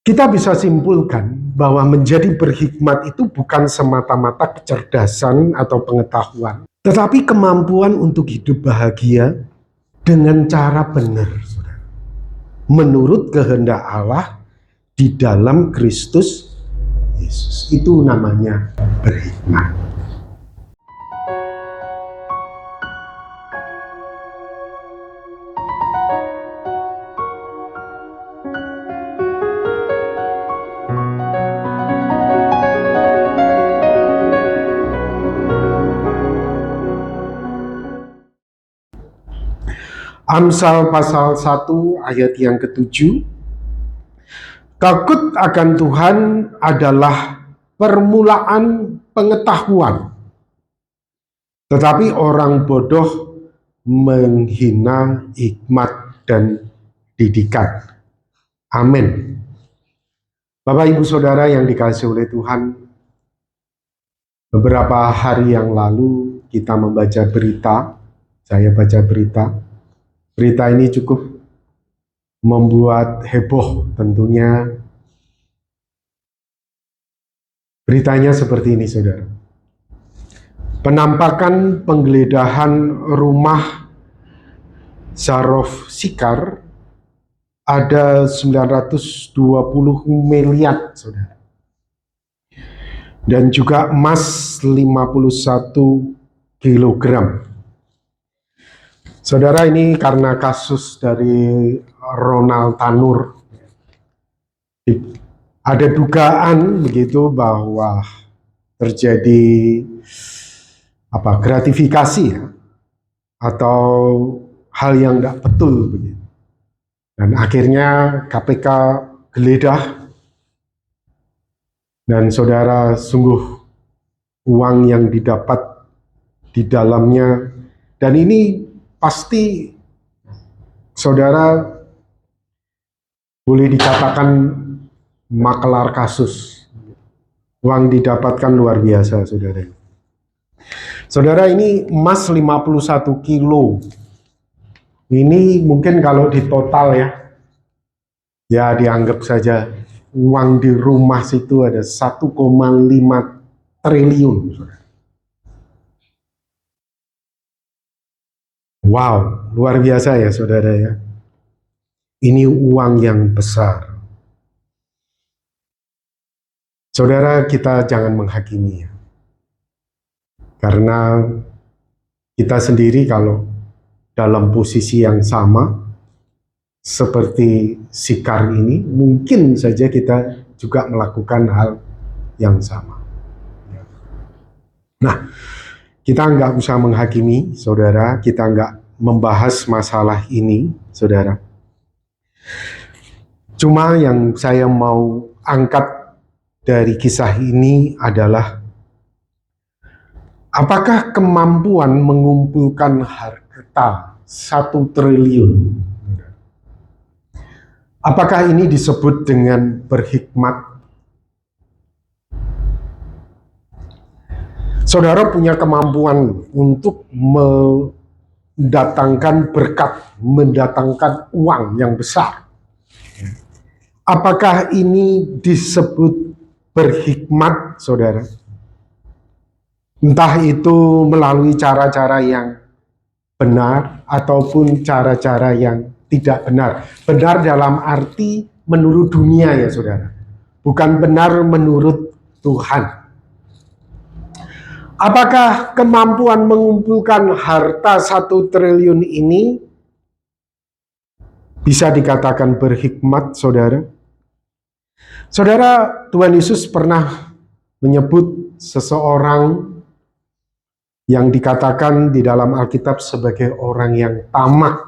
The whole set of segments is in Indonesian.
Kita bisa simpulkan bahwa menjadi berhikmat itu bukan semata-mata kecerdasan atau pengetahuan, tetapi kemampuan untuk hidup bahagia dengan cara benar, menurut kehendak Allah di dalam Kristus Yesus. Itu namanya berhikmat. Amsal pasal 1 ayat yang ke-7. Takut akan Tuhan adalah permulaan pengetahuan, tetapi orang bodoh menghina hikmat dan didikan. Amin. Bapak Ibu Saudara yang dikasihi oleh Tuhan, beberapa hari yang lalu kita membaca berita, saya baca berita. Berita ini cukup membuat heboh tentunya. Beritanya seperti ini, saudara. Penampakan penggeledahan rumah Zarof Sikar ada 920 miliar, saudara. Dan juga emas 51 kilogram. Saudara, ini karena kasus dari Ronald Tanur. Ada dugaan begitu bahwa terjadi gratifikasi ya, atau hal yang tidak betul begitu. Dan akhirnya KPK geledah. Dan saudara, sungguh uang yang didapat di dalamnya, dan ini pasti saudara boleh dikatakan makelar kasus. Uang didapatkan luar biasa, saudara. Saudara, ini emas 51 kilo. Ini mungkin kalau di total ya dianggap saja uang di rumah situ ada 1,5 triliun. Wow, luar biasa ya saudara ya. Ini uang yang besar. Saudara, kita jangan menghakimi ya. Karena kita sendiri kalau dalam posisi yang sama seperti Sikar ini, mungkin saja kita juga melakukan hal yang sama. Nah, kita nggak usah menghakimi, saudara. Kita nggak membahas masalah ini, saudara. Cuma yang saya mau angkat dari kisah ini adalah apakah kemampuan mengumpulkan harta 1 triliun, apakah ini disebut dengan berhikmat? Saudara punya kemampuan untuk mendatangkan berkat, mendatangkan uang yang besar. Apakah ini disebut berhikmat, saudara? Entah itu melalui cara-cara yang benar ataupun cara-cara yang tidak benar. Benar dalam arti menurut dunia ya saudara. Bukan benar menurut Tuhan. Apakah kemampuan mengumpulkan harta 1 triliun ini bisa dikatakan berhikmat, saudara? Saudara, Tuhan Yesus pernah menyebut seseorang yang dikatakan di dalam Alkitab sebagai orang yang tamak.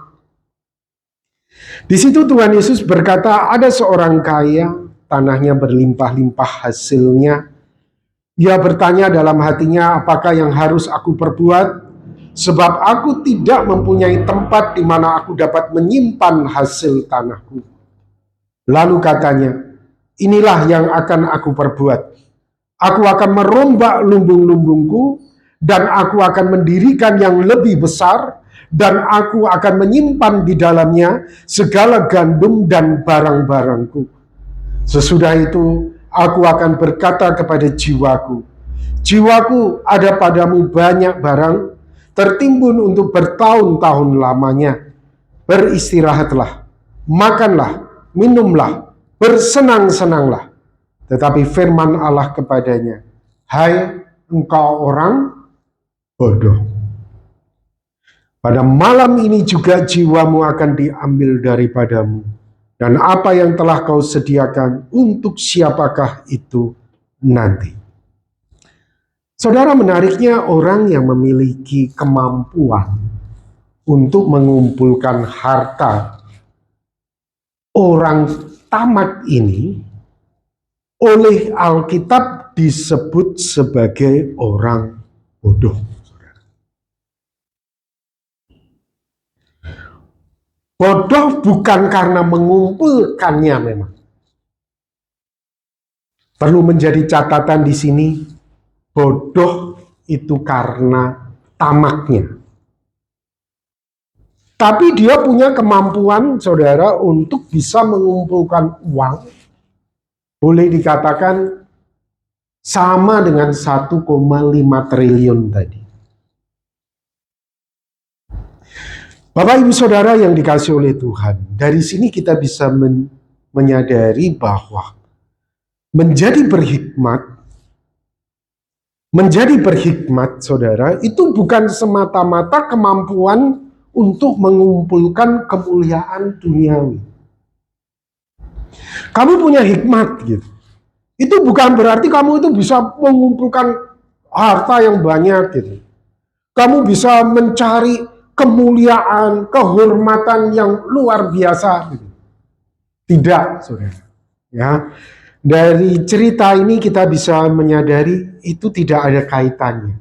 Di situ Tuhan Yesus berkata, ada seorang kaya, tanahnya berlimpah-limpah hasilnya. Ia bertanya dalam hatinya, apakah yang harus aku perbuat? Sebab aku tidak mempunyai tempat di mana aku dapat menyimpan hasil tanahku. Lalu katanya, inilah yang akan aku perbuat. Aku akan merombak lumbung-lumbungku, dan aku akan mendirikan yang lebih besar, dan aku akan menyimpan di dalamnya segala gandum dan barang-barangku. Sesudah itu aku akan berkata kepada jiwaku, jiwaku, ada padamu banyak barang tertimbun untuk bertahun-tahun lamanya. Beristirahatlah, makanlah, minumlah, bersenang-senanglah. Tetapi firman Allah kepadanya, hai engkau orang bodoh. Pada malam ini juga jiwamu akan diambil daripadamu. Dan apa yang telah kau sediakan, untuk siapakah itu nanti? Saudara, menariknya orang yang memiliki kemampuan untuk mengumpulkan harta, orang tamak ini oleh Alkitab disebut sebagai orang bodoh. Bodoh bukan karena mengumpulkannya memang. Perlu menjadi catatan di sini, bodoh itu karena tamaknya. Tapi dia punya kemampuan, saudara, untuk bisa mengumpulkan uang. Boleh dikatakan sama dengan 1,5 triliun tadi. Bapak Ibu Saudara yang dikasihi oleh Tuhan, dari sini kita bisa menyadari bahwa menjadi berhikmat, saudara, itu bukan semata-mata kemampuan untuk mengumpulkan kemuliaan duniawi. Kamu punya hikmat gitu. Itu bukan berarti kamu itu bisa mengumpulkan harta yang banyak gitu. Kamu bisa mencari kemuliaan, kehormatan yang luar biasa gitu. Tidak, saudara. Ya. Dari cerita ini kita bisa menyadari itu tidak ada kaitannya.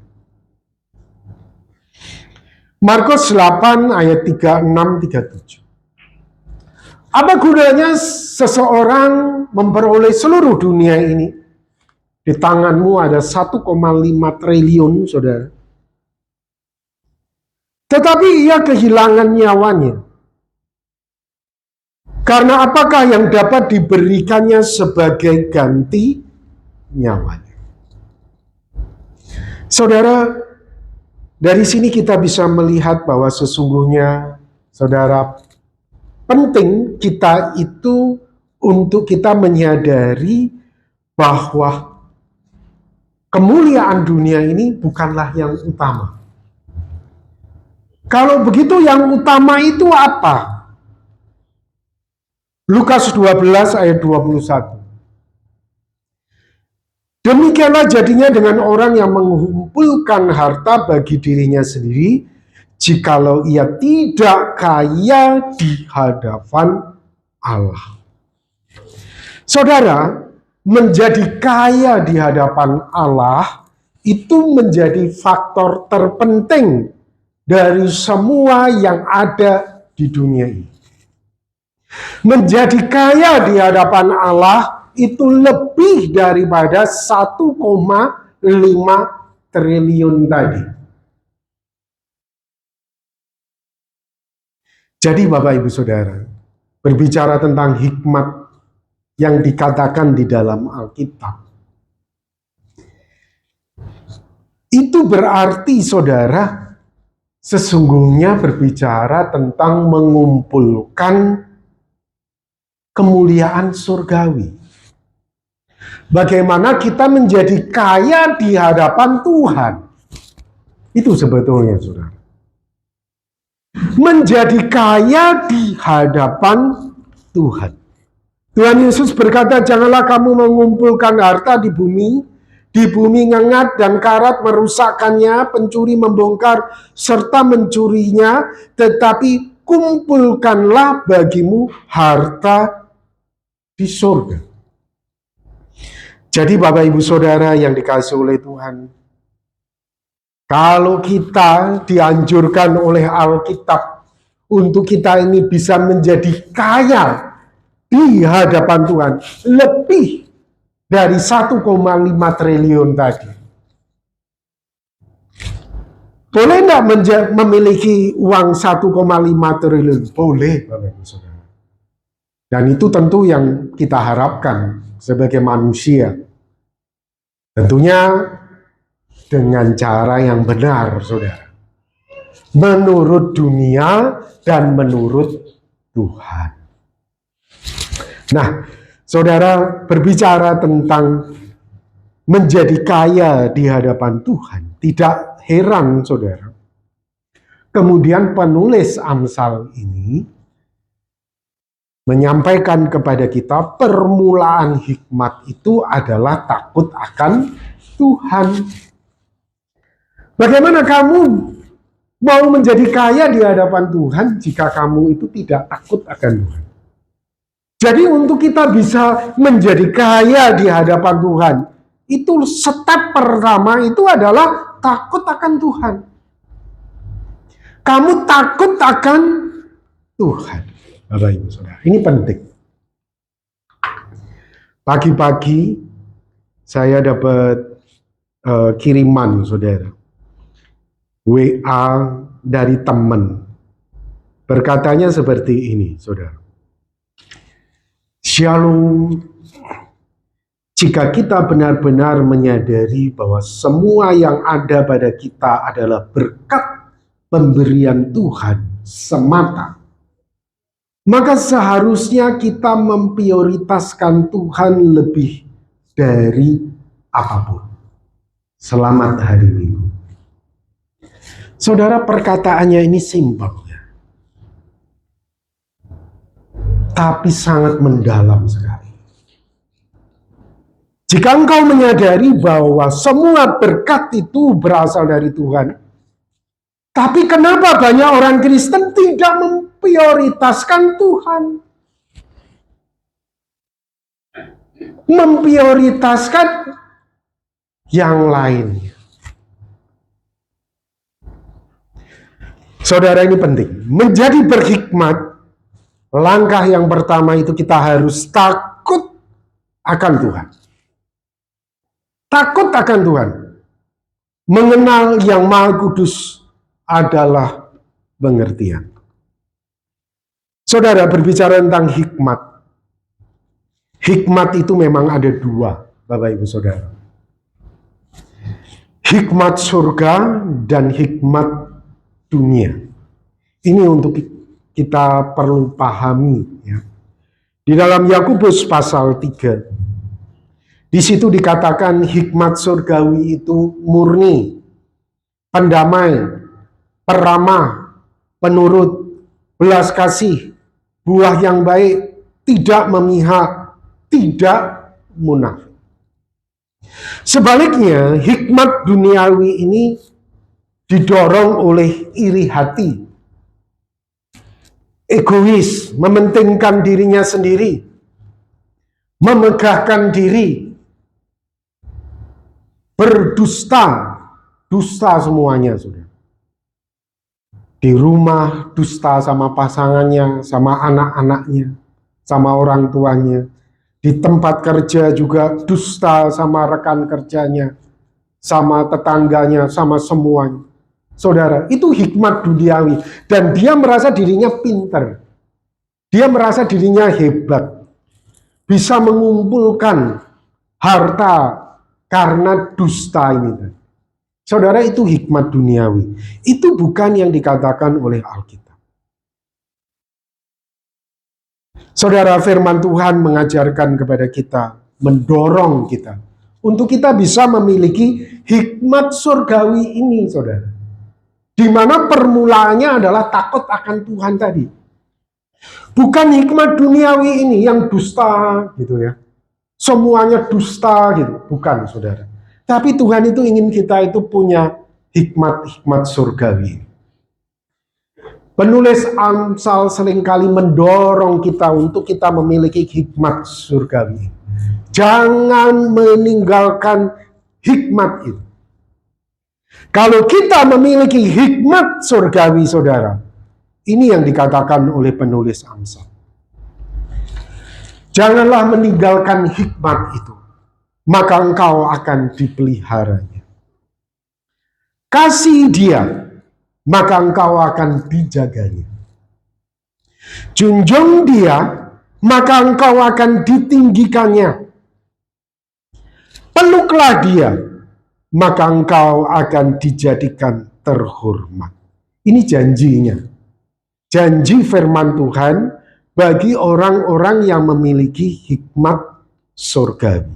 Markus 8 ayat 36-37. Apa gunanya seseorang memperoleh seluruh dunia ini? Di tanganmu ada 1,5 triliun, saudara. Tetapi ia kehilangan nyawanya. Karena apakah yang dapat diberikannya sebagai ganti nyawanya? Saudara, dari sini kita bisa melihat bahwa sesungguhnya, saudara, penting kita itu untuk kita menyadari bahwa kemuliaan dunia ini bukanlah yang utama. Kalau begitu yang utama itu apa? Lukas 12 ayat 21. Demikianlah jadinya dengan orang yang mengumpulkan harta bagi dirinya sendiri, jikalau ia tidak kaya di hadapan Allah. Saudara, menjadi kaya di hadapan Allah itu menjadi faktor terpenting dari semua yang ada di dunia ini. Menjadi kaya di hadapan Allah itu lebih daripada 1,5 triliun tadi. Jadi Bapak Ibu Saudara, berbicara tentang hikmat yang dikatakan di dalam Alkitab, itu berarti saudara, sesungguhnya berbicara tentang mengumpulkan kemuliaan surgawi. Bagaimana kita menjadi kaya di hadapan Tuhan. Itu sebetulnya, saudara. Menjadi kaya di hadapan Tuhan. Tuhan Yesus berkata, janganlah kamu mengumpulkan harta di bumi ngengat dan karat merusakkannya, pencuri membongkar serta mencurinya, tetapi kumpulkanlah bagimu harta di surga. Jadi Bapak Ibu Saudara yang dikasihi oleh Tuhan, kalau kita dianjurkan oleh Alkitab untuk kita ini bisa menjadi kaya di hadapan Tuhan, lebih dari 1,5 triliun tadi. Boleh enggak memiliki uang 1,5 triliun? Boleh, Bapak Ibu Saudara. Dan itu tentu yang kita harapkan sebagai manusia. Tentunya dengan cara yang benar, saudara. Menurut dunia dan menurut Tuhan. Nah, saudara, berbicara tentang menjadi kaya di hadapan Tuhan, tidak heran, saudara. Kemudian penulis Amsal ini menyampaikan kepada kita permulaan hikmat itu adalah takut akan Tuhan. Bagaimana kamu mau menjadi kaya di hadapan Tuhan jika kamu itu tidak takut akan Tuhan? Jadi untuk kita bisa menjadi kaya di hadapan Tuhan, itu step pertama itu adalah takut akan Tuhan. Kamu takut akan Tuhan. Bapak Ibu Saudara, ini penting. Pagi-pagi saya dapat kiriman, saudara, WA dari teman. Berkatanya seperti ini, saudara. Shalom. Jika kita benar-benar menyadari bahwa semua yang ada pada kita adalah berkat pemberian Tuhan semata, maka seharusnya kita memprioritaskan Tuhan lebih dari apapun. Selamat hari Minggu. Saudara, perkataannya ini simpel, ya, tapi sangat mendalam sekali. Jika engkau menyadari bahwa semua berkat itu berasal dari Tuhan, tapi kenapa banyak orang Kristen tidak memprioritaskan Tuhan? Memprioritaskan yang lainnya. Saudara, ini penting. Menjadi berhikmat, langkah yang pertama itu kita harus takut akan Tuhan. Takut akan Tuhan. Mengenal yang Maha Kudus adalah pengertian. Saudara, berbicara tentang hikmat. Hikmat itu memang ada dua, Bapak Ibu Saudara. Hikmat surga dan hikmat dunia. Ini untuk kita perlu pahami, ya. Di dalam Yakobus pasal 3, di situ dikatakan hikmat surgawi itu murni, pendamai, peramah, penurut, belas kasih, buah yang baik, tidak memihak, tidak munafik. Sebaliknya, hikmat duniawi ini didorong oleh iri hati, egois, mementingkan dirinya sendiri, memegahkan diri, berdusta, dusta semuanya, sudah. Di rumah dusta sama pasangannya, sama anak-anaknya, sama orang tuanya. Di tempat kerja juga dusta sama rekan kerjanya, sama tetangganya, sama semuanya. Saudara, itu hikmat duniawi. Dan dia merasa dirinya pinter. Dia merasa dirinya hebat. Bisa mengumpulkan harta karena dusta ini. Saudara, itu hikmat duniawi. Itu bukan yang dikatakan oleh Alkitab. Saudara, firman Tuhan mengajarkan kepada kita, mendorong kita untuk kita bisa memiliki hikmat surgawi ini, saudara. Di mana permulaannya adalah takut akan Tuhan tadi. Bukan hikmat duniawi ini yang dusta gitu ya. Semuanya dusta gitu, bukan, saudara. Tapi Tuhan itu ingin kita itu punya hikmat-hikmat surgawi. Penulis Amsal seringkali mendorong kita untuk kita memiliki hikmat surgawi. Jangan meninggalkan hikmat itu. Kalau kita memiliki hikmat surgawi, saudara, ini yang dikatakan oleh penulis Amsal. Janganlah meninggalkan hikmat itu, maka engkau akan dipeliharanya. Kasih dia, maka engkau akan dijaganya. Junjung dia, maka engkau akan ditinggikannya. Peluklah dia, maka engkau akan dijadikan terhormat. Ini janjinya. Janji firman Tuhan bagi orang-orang yang memiliki hikmat surgawi.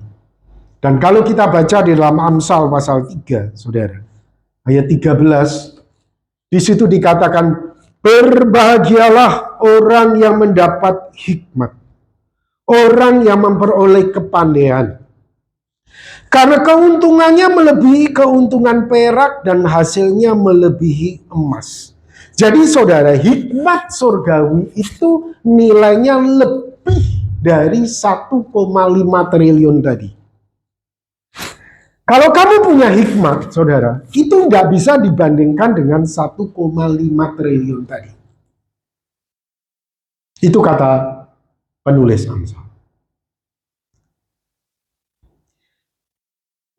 Dan kalau kita baca di dalam Amsal pasal 3, saudara, ayat 13, di situ dikatakan, berbahagialah orang yang mendapat hikmat, orang yang memperoleh kepandaian, karena keuntungannya melebihi keuntungan perak dan hasilnya melebihi emas. Jadi saudara, hikmat surgawi itu nilainya lebih dari 1,5 triliun tadi. Kalau kamu punya hikmat, saudara, itu nggak bisa dibandingkan dengan 1,5 triliun tadi. Itu kata penulis Amsal.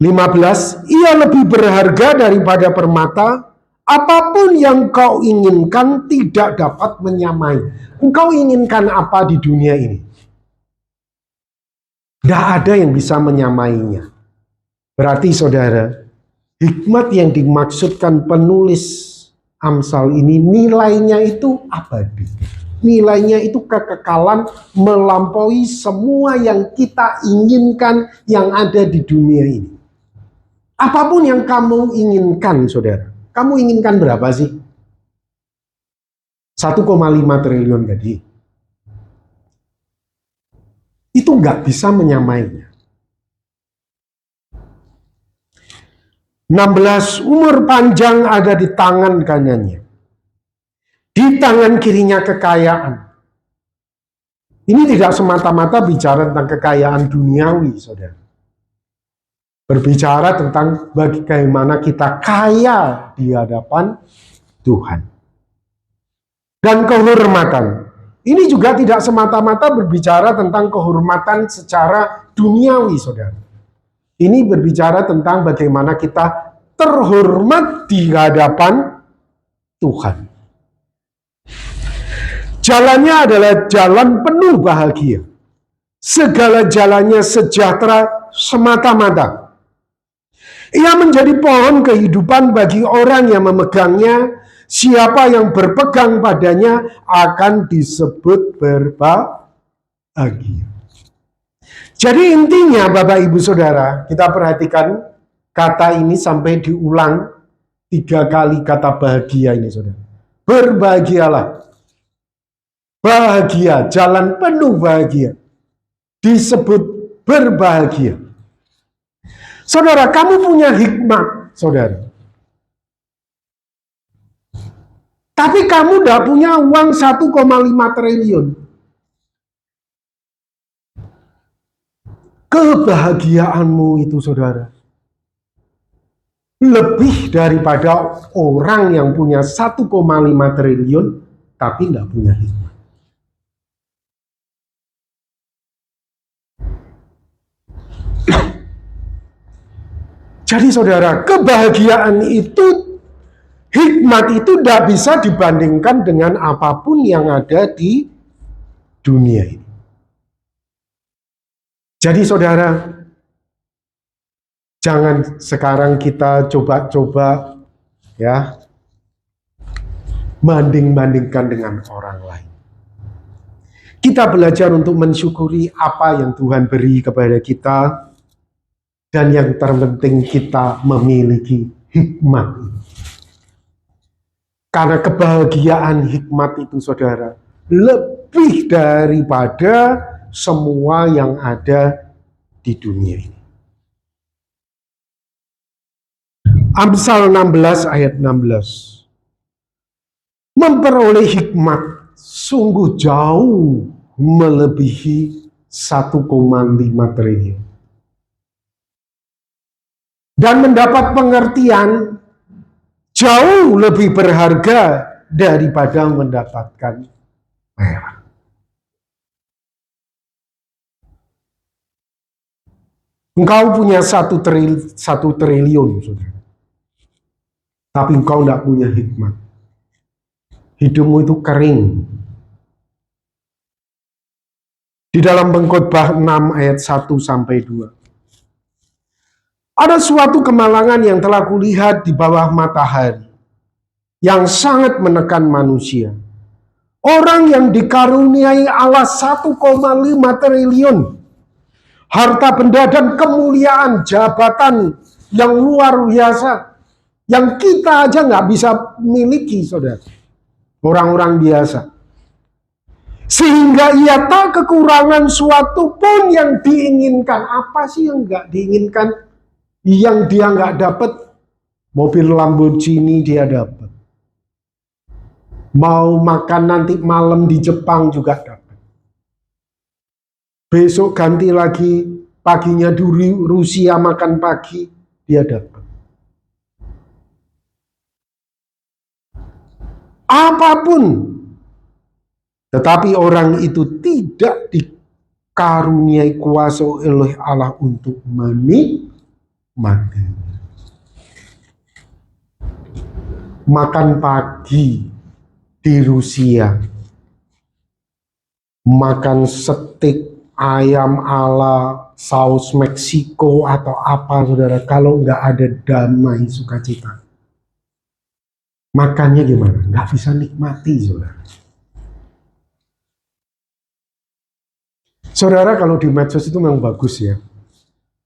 15, ia lebih berharga daripada permata, apapun yang kau inginkan tidak dapat menyamai. Engkau inginkan apa di dunia ini? Tidak ada yang bisa menyamainya. Berarti saudara, hikmat yang dimaksudkan penulis Amsal ini nilainya itu abadi. Nilainya itu kekekalan melampaui semua yang kita inginkan yang ada di dunia ini. Apapun yang kamu inginkan, saudara. Kamu inginkan berapa sih? 1,5 triliun tadi. Itu nggak bisa menyamainya. 16, umur panjang ada di tangan kanannya. Di tangan kirinya kekayaan. Ini tidak semata-mata bicara tentang kekayaan duniawi, saudara. Berbicara tentang bagaimana kita kaya di hadapan Tuhan. Dan kehormatan. Ini juga tidak semata-mata berbicara tentang kehormatan secara duniawi, saudara. Ini berbicara tentang bagaimana kita terhormat di hadapan Tuhan. Jalannya adalah jalan penuh bahagia. Segala jalannya sejahtera semata-mata. Ia menjadi pohon kehidupan bagi orang yang memegangnya. Siapa yang berpegang padanya akan disebut berbahagia. Jadi intinya Bapak Ibu Saudara, kita perhatikan kata ini sampai diulang 3 kali kata bahagia ini saudara. Berbahagialah. Bahagia, jalan penuh bahagia. Disebut berbahagia. Saudara, kamu punya hikmat, saudara. Tapi kamu tidak punya uang 1,5 triliun. Kebahagiaanmu itu, saudara, lebih daripada orang yang punya 1,5 triliun, tapi tidak punya hikmat. Jadi saudara, kebahagiaan itu, hikmat itu tidak bisa dibandingkan dengan apapun yang ada di dunia ini. Jadi saudara, jangan sekarang kita coba-coba ya banding-bandingkan dengan orang lain. Kita belajar untuk mensyukuri apa yang Tuhan beri kepada kita. Dan yang terpenting kita memiliki hikmat. Karena kebahagiaan hikmat itu saudara, lebih daripada semua yang ada di dunia ini. Amsal 16 ayat 16. Memperoleh hikmat sungguh jauh melebihi 1,5 triliun. Dan mendapat pengertian jauh lebih berharga daripada mendapatkan perak. Engkau punya 1 triliun, saudara. Tapi engkau tidak punya hikmat. Hidupmu itu kering. Di dalam Pengkhotbah 6 ayat 1 sampai 2. Ada suatu kemalangan yang telah kulihat di bawah matahari, yang sangat menekan manusia. Orang yang dikaruniai Allah 1,5 triliun, harta benda dan kemuliaan, jabatan yang luar biasa, yang kita aja nggak bisa miliki, saudara. Orang-orang biasa. Sehingga ia tak kekurangan suatu pun yang diinginkan. Apa sih yang nggak diinginkan? Yang dia nggak dapat? Mobil Lamborghini dia dapat. Mau makan nanti malam di Jepang juga dapat. Besok ganti lagi, paginya di Rusia makan pagi, dia dapat. Apapun. Tetapi orang itu tidak dikaruniai kuasa oleh Allah untuk menikmati. Makan pagi di Rusia, makan steak ayam ala saus Meksiko atau apa, saudara, kalau nggak ada damai sukacita, makannya gimana? Nggak bisa nikmati, saudara. Saudara, kalau di medsos itu memang bagus ya,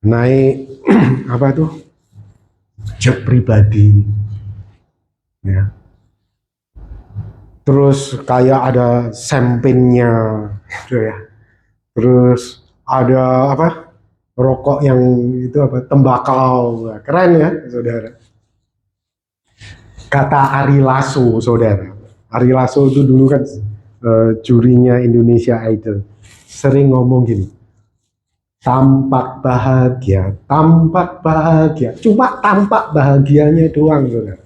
naik apa tuh, jet pribadi, ya. Terus kayak ada champagne-nya, gitu ya. Terus ada apa? Rokok yang itu apa? Tembakau. Keren ya, saudara. Kata Ari Lasso, saudara. Ari Lasso itu dulu kan jurinya Indonesia Idol. Sering ngomong gini. Tampak bahagia, tampak bahagia. Cuma tampak bahagianya doang, saudara.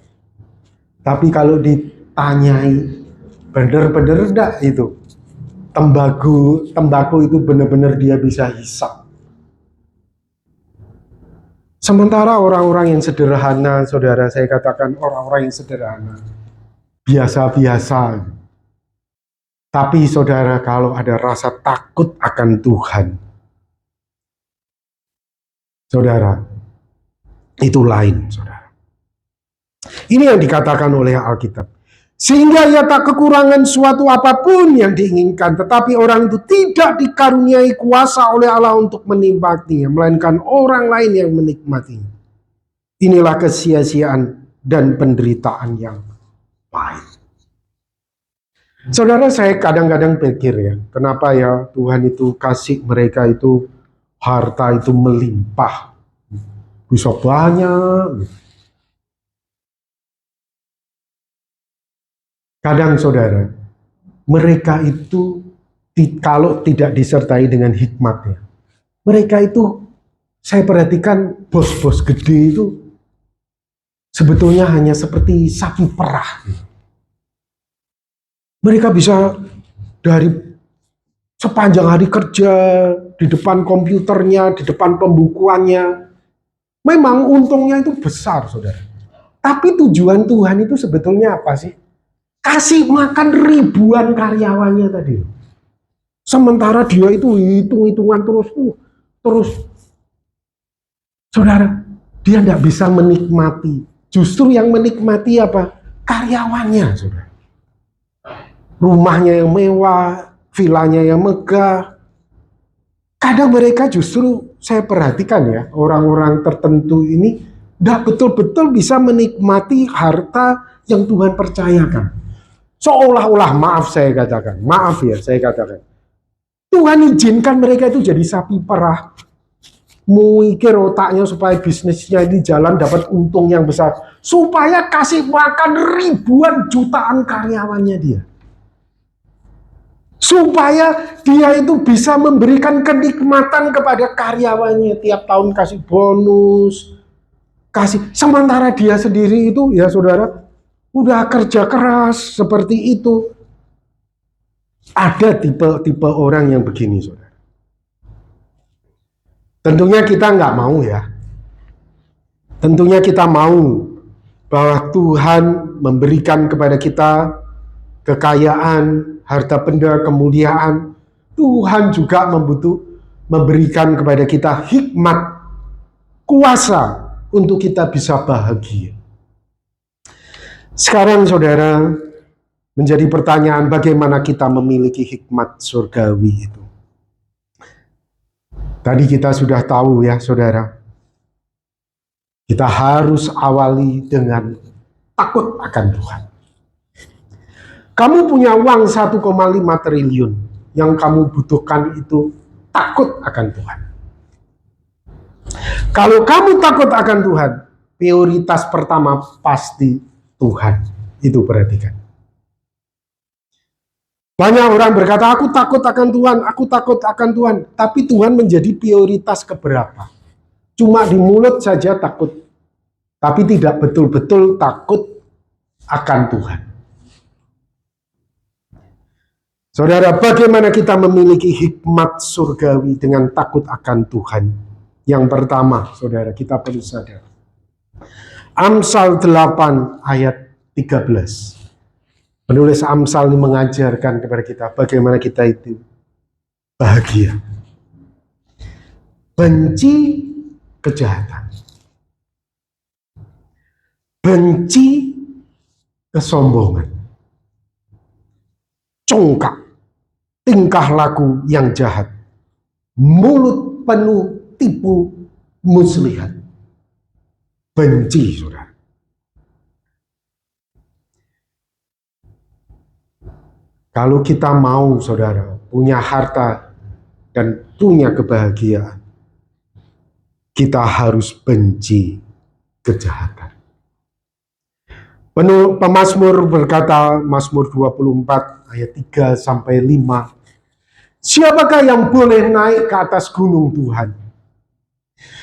Tapi kalau ditanyai, bener-bener enggak itu? Tembakau itu benar-benar dia bisa hisap. Sementara orang-orang yang sederhana, saudara, saya katakan orang-orang yang sederhana, biasa-biasa. Tapi saudara, kalau ada rasa takut akan Tuhan, saudara, itu lain, saudara. Ini yang dikatakan oleh Alkitab. Sehingga ia tak kekurangan suatu apapun yang diinginkan, tetapi orang itu tidak dikaruniai kuasa oleh Allah untuk menikmatinya, melainkan orang lain yang menikmatinya. Inilah kesia-siaan dan penderitaan yang pahit. Saudara, saya kadang-kadang pikir ya, kenapa ya Tuhan itu kasih mereka itu harta itu melimpah, bisa banyak. Kadang saudara, mereka itu kalau tidak disertai dengan hikmatnya, mereka itu, saya perhatikan bos-bos gede itu sebetulnya hanya seperti sapi perah. Mereka bisa dari sepanjang hari kerja di depan komputernya, di depan pembukuannya, memang untungnya itu besar, saudara. Tapi tujuan Tuhan itu sebetulnya apa sih? Kasih makan ribuan karyawannya tadi. Sementara dia itu hitung-hitungan terus. Saudara, dia tidak bisa menikmati. Justru yang menikmati apa? Karyawannya, saudara. Rumahnya yang mewah, vilanya yang megah. Kadang mereka justru, saya perhatikan ya, orang-orang tertentu ini tidak betul-betul bisa menikmati harta yang Tuhan percayakan. Seolah-olah, maaf saya katakan, Tuhan izinkan mereka itu jadi sapi perah, mikir otaknya supaya bisnisnya ini jalan, dapat untung yang besar, supaya kasih makan ribuan jutaan karyawannya dia, supaya dia itu bisa memberikan kenikmatan kepada karyawannya, tiap tahun kasih bonus, sementara dia sendiri itu ya saudara, udah kerja keras seperti itu. Ada tipe orang yang begini, saudara. Tentunya kita nggak mau ya. Tentunya kita mau bahwa Tuhan memberikan kepada kita kekayaan, harta benda, kemuliaan. Tuhan juga memberikan kepada kita hikmat, kuasa untuk kita bisa bahagia. Sekarang saudara, menjadi pertanyaan bagaimana kita memiliki hikmat surgawi itu. Tadi kita sudah tahu ya saudara, kita harus awali dengan takut akan Tuhan. Kamu punya uang 1,5 triliun, yang kamu butuhkan itu takut akan Tuhan. Kalau kamu takut akan Tuhan, prioritas pertama pasti Tuhan. Itu perhatikan. Banyak orang berkata, aku takut akan Tuhan, aku takut akan Tuhan. Tapi Tuhan menjadi prioritas keberapa? Cuma di mulut saja takut, tapi tidak betul-betul takut akan Tuhan. Saudara, bagaimana kita memiliki hikmat surgawi dengan takut akan Tuhan? Yang pertama, saudara, kita perlu sadar. Amsal 8 ayat 13. Penulis Amsal ini mengajarkan kepada kita bagaimana kita itu bahagia. Benci kejahatan. Benci kesombongan. Congkak. Tingkah laku yang jahat, mulut penuh tipu muslihat. Benci, saudara. Kalau kita mau, saudara, punya harta dan punya kebahagiaan, kita harus benci kejahatan. Pemazmur berkata, Mazmur 24 ayat 3 sampai 5. Siapakah yang boleh naik ke atas gunung Tuhan?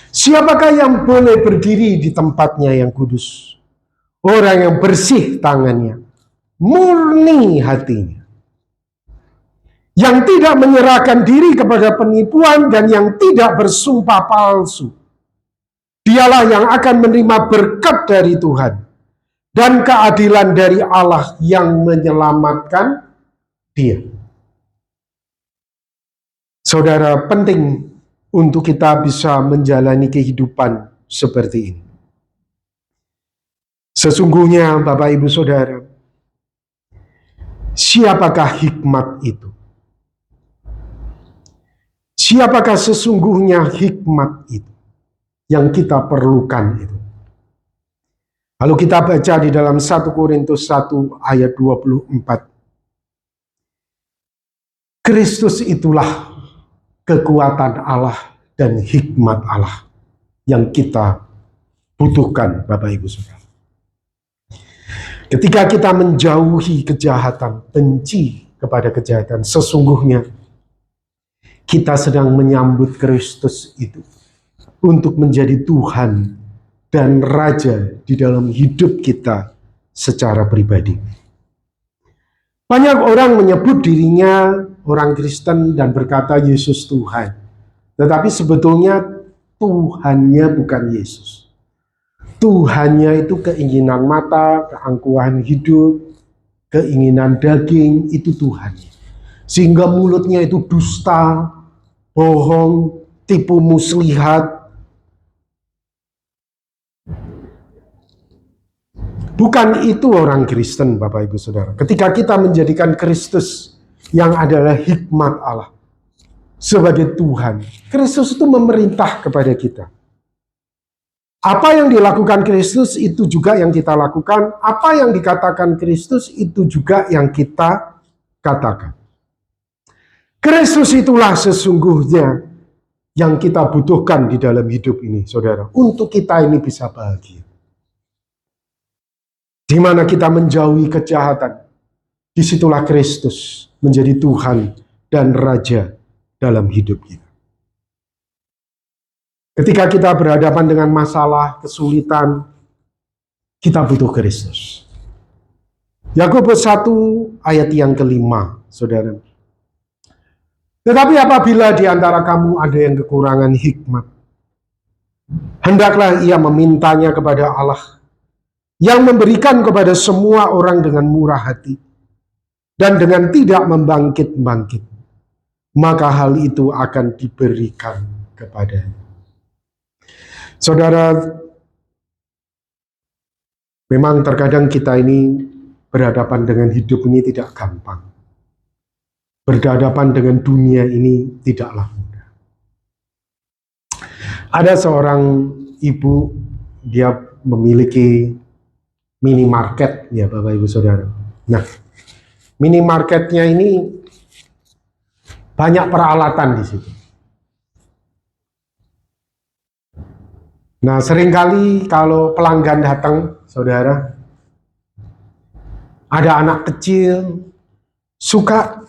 Siapakah yang boleh berdiri di tempatnya yang kudus? Orang yang bersih tangannya, murni hatinya, yang tidak menyerahkan diri kepada penipuan dan yang tidak bersumpah palsu. Dialah yang akan menerima berkat dari Tuhan dan keadilan dari Allah yang menyelamatkan dia. Saudara, penting untuk kita bisa menjalani kehidupan seperti ini. Sesungguhnya Bapak Ibu Saudara, siapakah hikmat itu? Siapakah sesungguhnya hikmat itu yang kita perlukan itu? Lalu kita baca di dalam 1 Korintus 1 ayat 24. Kristus itulah kekuatan Allah dan hikmat Allah yang kita butuhkan, Bapak Ibu Saudara. Ketika kita menjauhi kejahatan, benci kepada kejahatan, sesungguhnya kita sedang menyambut Kristus itu untuk menjadi Tuhan dan Raja di dalam hidup kita secara pribadi. Banyak orang menyebut dirinya orang Kristen dan berkata Yesus Tuhan. Tetapi sebetulnya Tuhannya bukan Yesus. Tuhannya itu keinginan mata, keangkuhan hidup, keinginan daging, itu Tuhannya. Sehingga mulutnya itu dusta, bohong, tipu muslihat. Bukan itu orang Kristen, Bapak Ibu Saudara. Ketika kita menjadikan Kristus yang adalah hikmat Allah sebagai Tuhan, Kristus itu memerintah kepada kita. Apa yang dilakukan Kristus itu juga yang kita lakukan. Apa yang dikatakan Kristus itu juga yang kita katakan. Kristus itulah sesungguhnya yang kita butuhkan di dalam hidup ini, saudara. Untuk kita ini bisa bahagia. Di mana kita menjauhi kejahatan, disitulah Kristus menjadi Tuhan dan Raja dalam hidup kita. Ketika kita berhadapan dengan masalah, kesulitan, kita butuh Kristus. Yakobus 1 ayat yang kelima, saudara. Tetapi apabila di antara kamu ada yang kekurangan hikmat, hendaklah ia memintanya kepada Allah, yang memberikan kepada semua orang dengan murah hati dan dengan tidak membangkit-bangkit, maka hal itu akan diberikan kepadanya. Saudara, memang terkadang kita ini berhadapan dengan hidup ini tidak gampang. Berhadapan dengan dunia ini tidaklah mudah. Ada seorang ibu, dia memiliki minimarket, ya Bapak Ibu Saudara. Nah, minimarketnya ini banyak peralatan di situ. Nah, seringkali kalau pelanggan datang, Saudara, ada anak kecil suka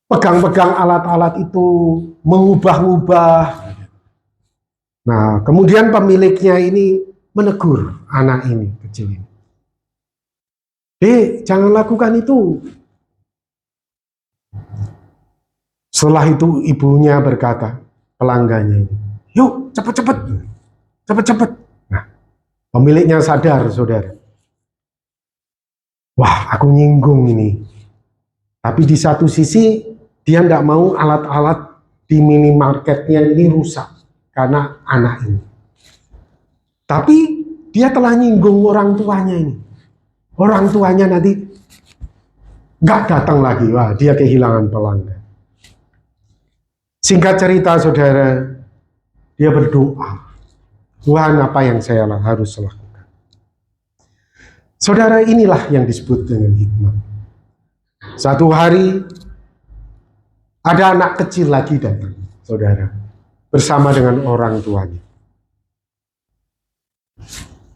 pegang-pegang alat-alat itu, mengubah-ubah. Nah, kemudian pemiliknya ini menegur anak ini, kecil ini. "Dek, jangan lakukan itu." Setelah itu ibunya berkata, pelanggannya ini, "Yuk, cepat-cepat, cepat-cepat." Nah, pemiliknya sadar, Saudara. Wah, aku nyinggung ini. Tapi di satu sisi, dia tidak mau alat-alat di minimarketnya ini rusak karena anak ini. Tapi dia telah nyinggung orang tuanya ini. Orang tuanya nanti nggak datang lagi. Wah, dia kehilangan pelanggan. Singkat cerita, Saudara, dia berdoa, "Tuhan, apa yang saya harus lakukan?" Saudara, inilah yang disebut dengan hikmat. Satu hari, ada anak kecil lagi datang, Saudara, bersama dengan orang tuanya.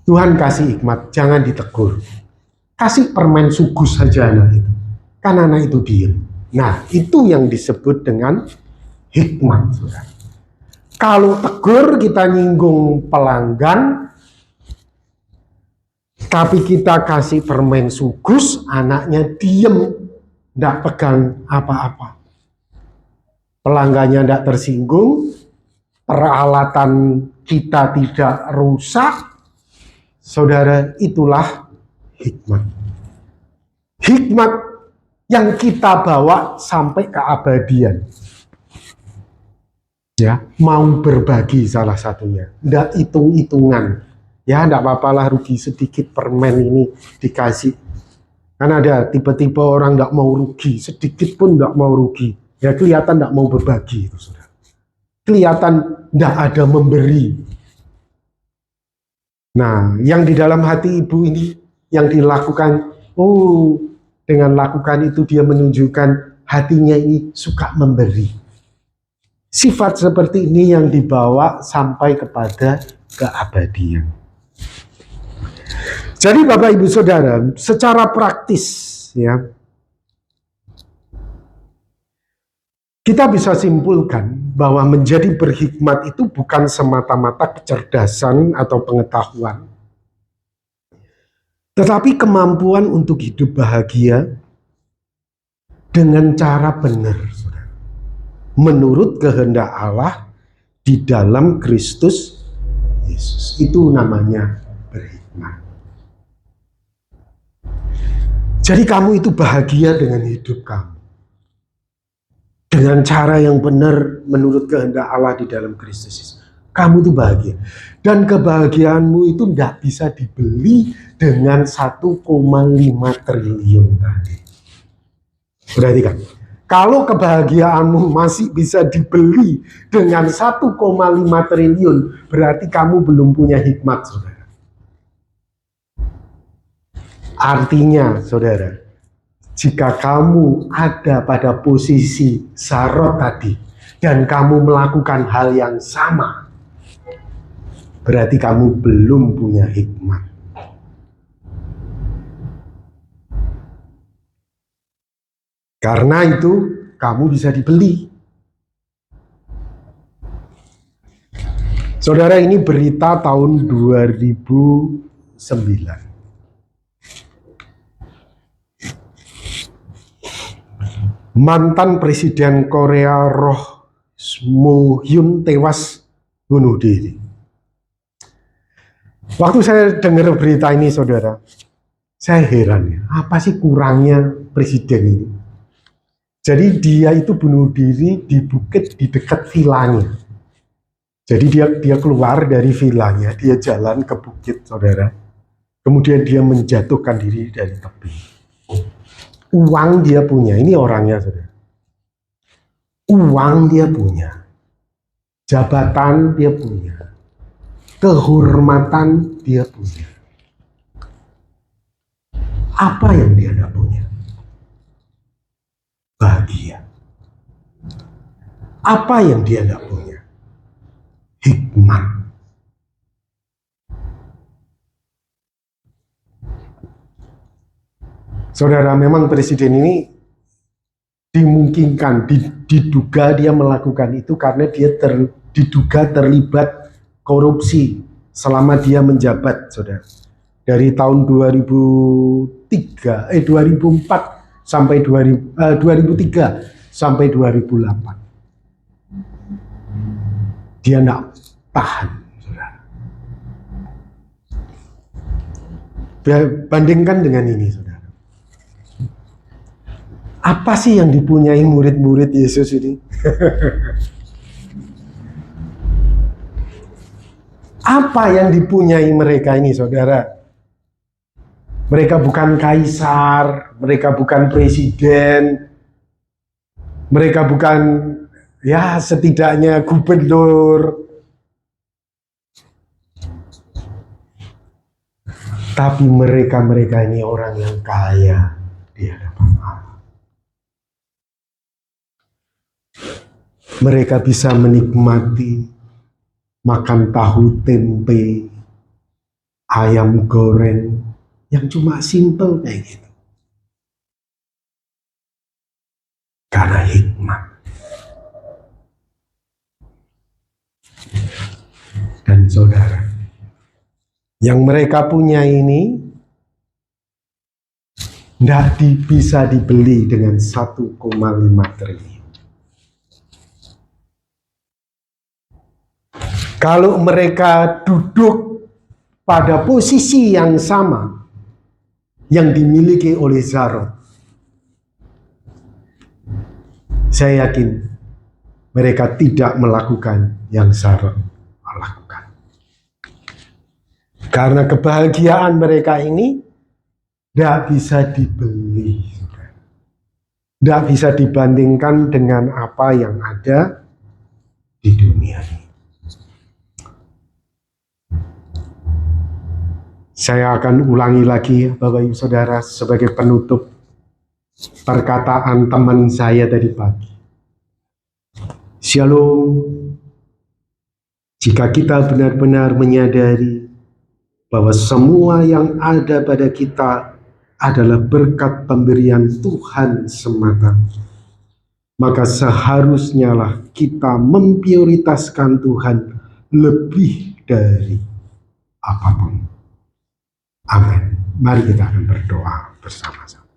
Tuhan kasih hikmat, jangan ditegur. Kasih permen sugus saja anak itu. Kan anak itu diam. Nah, itu yang disebut dengan hikmat, Saudara. Kalau tegur, kita nyinggung pelanggan, tapi kita kasih permen sugus, anaknya diam, tidak pegang apa-apa. Pelanggannya tidak tersinggung, peralatan kita tidak rusak. Saudara, itulah hikmat. Hikmat yang kita bawa sampai keabadian. Ya, mau berbagi salah satunya. Tidak hitung-hitungan. Ya, tidak apa-apalah rugi sedikit permen ini dikasih. Kan ada tipe-tipe orang tidak mau rugi, sedikit pun tidak mau rugi. Ya, kelihatan tidak mau berbagi itu, Saudara. Kelihatan tidak ada memberi. Nah, yang di dalam hati ibu ini yang dilakukan, dengan lakukan itu dia menunjukkan hatinya ini suka memberi. Sifat seperti ini yang dibawa sampai kepada keabadian. Jadi Bapak Ibu Saudara, secara praktis ya, kita bisa simpulkan bahwa menjadi berhikmat itu bukan semata-mata kecerdasan atau pengetahuan, tetapi kemampuan untuk hidup bahagia dengan cara benar, Saudara, menurut kehendak Allah di dalam Kristus Yesus. Itu namanya berhikmat. Jadi kamu itu bahagia dengan hidup kamu, dengan cara yang benar menurut kehendak Allah di dalam Kristus Yesus. Kamu itu bahagia. Dan kebahagiaanmu itu tidak bisa dibeli dengan 1,5 triliun tadi. Perhatikan, kalau kebahagiaanmu masih bisa dibeli dengan 1,5 triliun, berarti kamu belum punya hikmat, Saudara. Artinya, Saudara, jika kamu ada pada posisi Zarot tadi dan kamu melakukan hal yang sama, berarti kamu belum punya hikmat. Karena itu kamu bisa dibeli. Saudara, ini berita tahun 2009. Mantan Presiden Korea Roh Moo-hyun tewas bunuh diri. Waktu saya dengar berita ini, Saudara, saya heran ya, apa sih kurangnya presiden ini? Jadi dia itu bunuh diri di bukit di dekat vilanya. Jadi dia keluar dari vilanya, dia jalan ke bukit, saudara. Kemudian dia menjatuhkan diri dari tebing. Uang dia punya, ini orangnya, saudara. Uang dia punya, jabatan dia punya, kehormatan dia punya. Apa yang dia tidak punya? Bahagia. Apa yang dia tidak punya? Hikmat. Saudara, memang presiden ini dimungkinkan, diduga dia melakukan itu karena dia diduga terlibat korupsi selama dia menjabat, saudara. Dari tahun 2004 sampai 2003 sampai 2008. Dia tidak tahan, saudara. Bandingkan dengan ini, saudara. Apa sih yang dipunyai murid-murid Yesus ini? Apa yang dipunyai mereka ini, saudara? Mereka bukan kaisar, mereka bukan presiden, mereka bukan, ya setidaknya gubernur. Tapi mereka ini orang yang kaya di hadapan Allah. Mereka bisa menikmati makan tahu tempe, ayam goreng, yang cuma simple kayak gitu. Karena hikmat. Dan saudara, yang mereka punya ini tidak bisa dibeli dengan 1,5 triliun. Kalau mereka duduk pada posisi yang sama yang dimiliki oleh Zaron, saya yakin mereka tidak melakukan yang Zaron lakukan. Karena kebahagiaan mereka ini tidak bisa dibeli, tidak bisa dibandingkan dengan apa yang ada di dunia ini. Saya akan ulangi lagi, Bapak Ibu Saudara, sebagai penutup perkataan teman saya tadi pagi. Shalom. Jika kita benar-benar menyadari bahwa semua yang ada pada kita adalah berkat pemberian Tuhan semata, maka seharusnya lah kita memprioritaskan Tuhan lebih dari apapun. Amin. Mari kita akan berdoa bersama-sama.